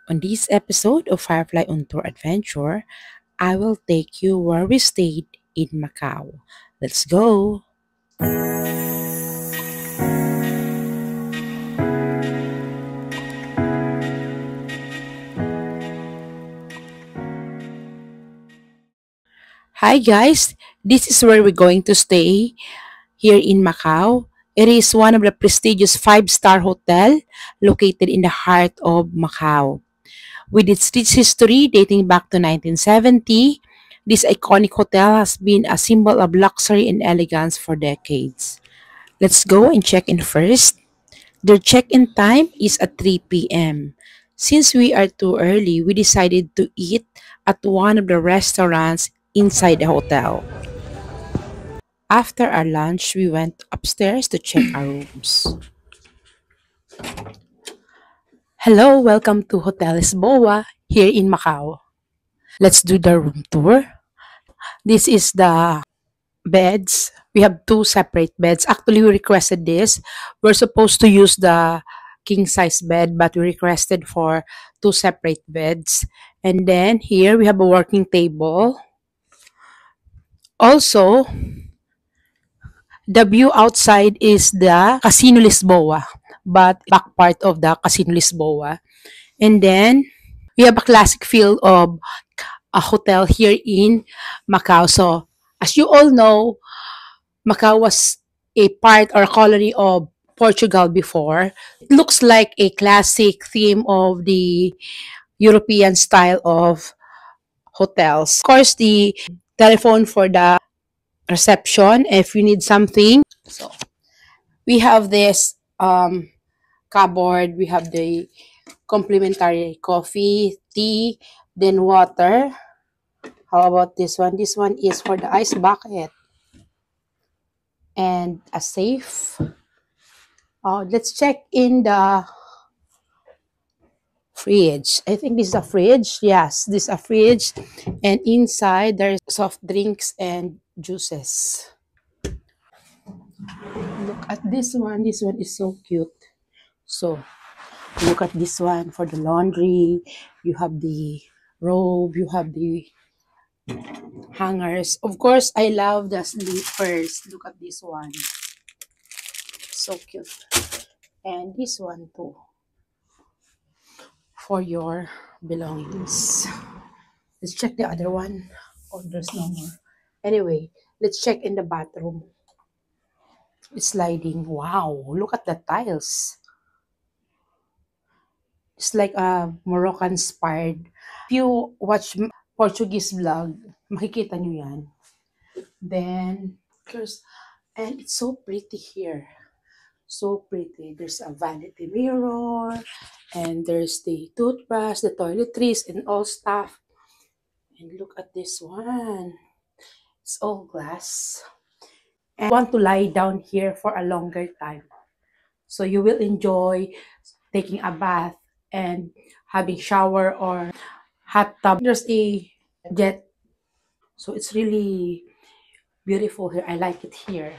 On this episode of Firefly on Tour Adventure, I will take you where we stayed in Macau. Let's go! Hi guys, this is where we're going to stay here in Macau. It is one of the prestigious five-star hotel located in the heart of Macau. With its rich history dating back to 1970, this iconic hotel has been a symbol of luxury and elegance for decades. Let's go and check in first. Their check-in time is at 3 p.m. Since we are too early, we decided to eat at one of the restaurants inside the hotel. After our lunch, we went upstairs to check our rooms. Hello, welcome to Hotel Lisboa here in Macau. Let's do the room tour. This is the beds. We have two separate beds. Actually, we requested this. We're supposed to use the king size bed, but we requested for two separate beds. And then here we have a working table. Also, the view outside is the Casino Lisboa, but back part of the Casino Lisboa. And then we have a classic feel of a hotel here in Macau. So, as you all know, Macau was a part or colony of Portugal before. It looks like a classic theme of the European style of hotels. Of course, the telephone for the reception if you need something. So we have this cupboard. We have the complimentary coffee, tea, then water. How about this one? This one is for the ice bucket and a safe. Let's check in the fridge. I think this is a fridge. Yes, this is a fridge. And inside, there's soft drinks and juices. Look at this one. This one is so cute. So, look at this one for the laundry. You have the robe. You have the hangers. Of course, I love the slippers. Look at this one. So cute. And this one too. For your belongings. Let's check the other one. Oh, there's no more. Anyway, let's check in the bathroom. It's sliding. Wow, look at the tiles. It's like a Moroccan-inspired. If you watch Portuguese vlog, makikita nyo yan. Then, and it's so pretty here. So pretty. There's a vanity mirror, and there's the toothbrush, the toiletries, and all stuff. And look at this one. It's all glass. And I want to lie down here for a longer time. So you will enjoy taking a bath and having shower or hot tub. There's a jet. So it's really beautiful here. I like it here.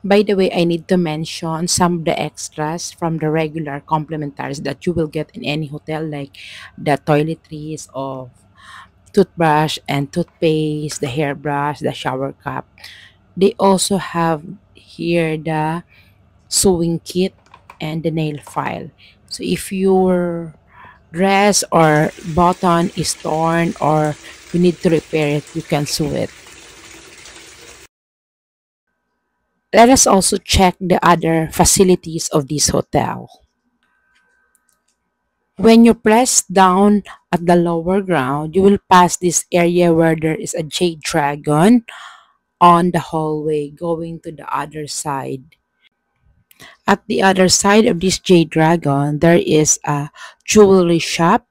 By the way, I need to mention some of the extras from the regular complimentaries that you will get in any hotel, like the toiletries of toothbrush and toothpaste, the hairbrush, the shower cap. They also have here the sewing kit and the nail file. So if your dress or button is torn or you need to repair it, you can sew it. Let us also check the other facilities of this hotel. When you press down at the lower ground, you will pass this area where there is a jade dragon on the hallway going to the other side. At the other side of this jade dragon, there is a jewelry shop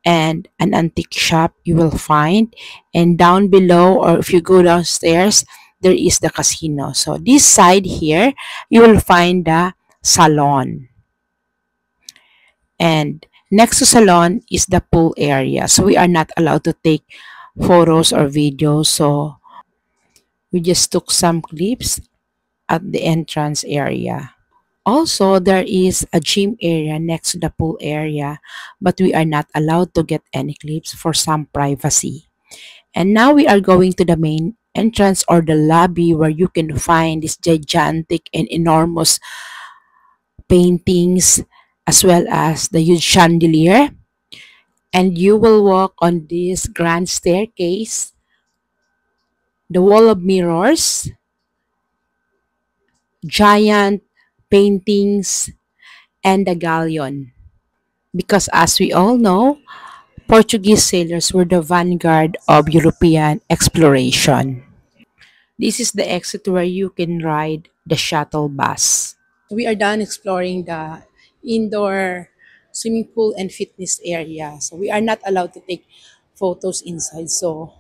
and an antique shop you will find. And down below, or if you go downstairs, there is the casino. So this side here, you will find the salon. And next to salon is the pool area. So we are not allowed to take photos or videos. So we just took some clips at the entrance area. Also, there is a gym area next to the pool area, but we are not allowed to get any clips for some privacy. And now we are going to the main entrance or the lobby where you can find this gigantic and enormous paintings as well as the huge chandelier. And you will walk on this grand staircase, the wall of mirrors, giant paintings, and the galleon. Because as we all know, Portuguese sailors were the vanguard of European exploration. This is the exit where you can ride the shuttle bus. We are done exploring the indoor swimming pool and fitness area. So we are not allowed to take photos inside. So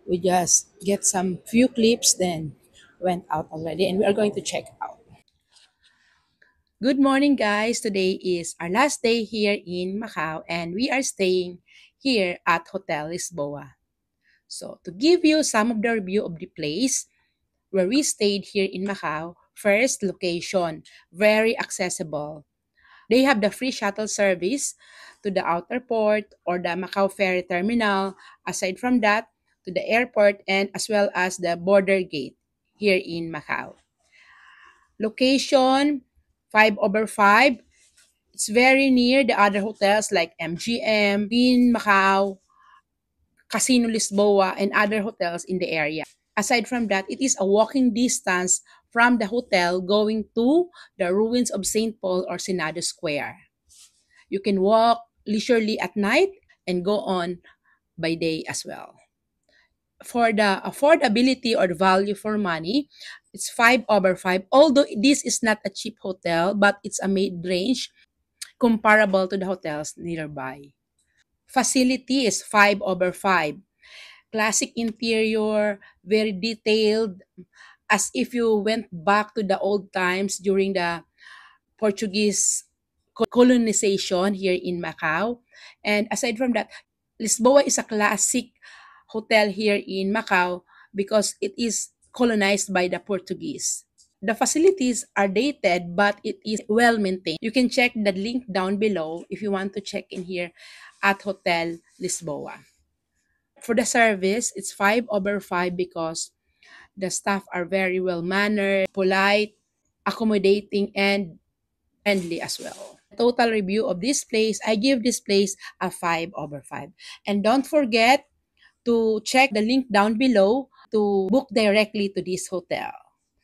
we just get some few clips, then went out already, and we are going to check out. Good morning, guys. Today is our last day here in Macau, and we are staying here at Hotel Lisboa. So, to give you some of the review of the place where we stayed here in Macau, first, location, very accessible. They have the free shuttle service to the outer port or the Macau Ferry Terminal. Aside from that, to the airport and as well as the border gate here in Macau. Location, 5 over 5. It's very near the other hotels like MGM in Macau, Casino Lisboa, and other hotels in the area. Aside from that, it is a walking distance from the hotel going to the ruins of St. Paul or Senado Square. You can walk leisurely at night and go on by day as well. For the affordability or the value for money, it's 5 over 5. Although this is not a cheap hotel, but it's a mid-range comparable to the hotels nearby. Facility is 5 over 5. Classic interior, very detailed, as if you went back to the old times during the Portuguese colonization here in Macau. And aside from that, Lisboa is a classic hotel here in Macau because it is colonized by the Portuguese. The facilities are dated, but it is well maintained. You can check the link down below if you want to check in here at Hotel Lisboa. For the service, it's 5 over 5 because the staff are very well mannered, polite, accommodating, and friendly as well. Total review of this place, I give this place a 5 over 5. And don't forget to check the link down below to book directly to this hotel.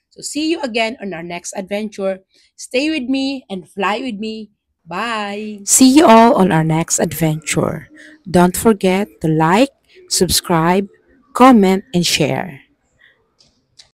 So see you again on our next adventure. Stay with me and fly with me. Bye. See you all on our next adventure. Don't forget to like, subscribe, comment, and share.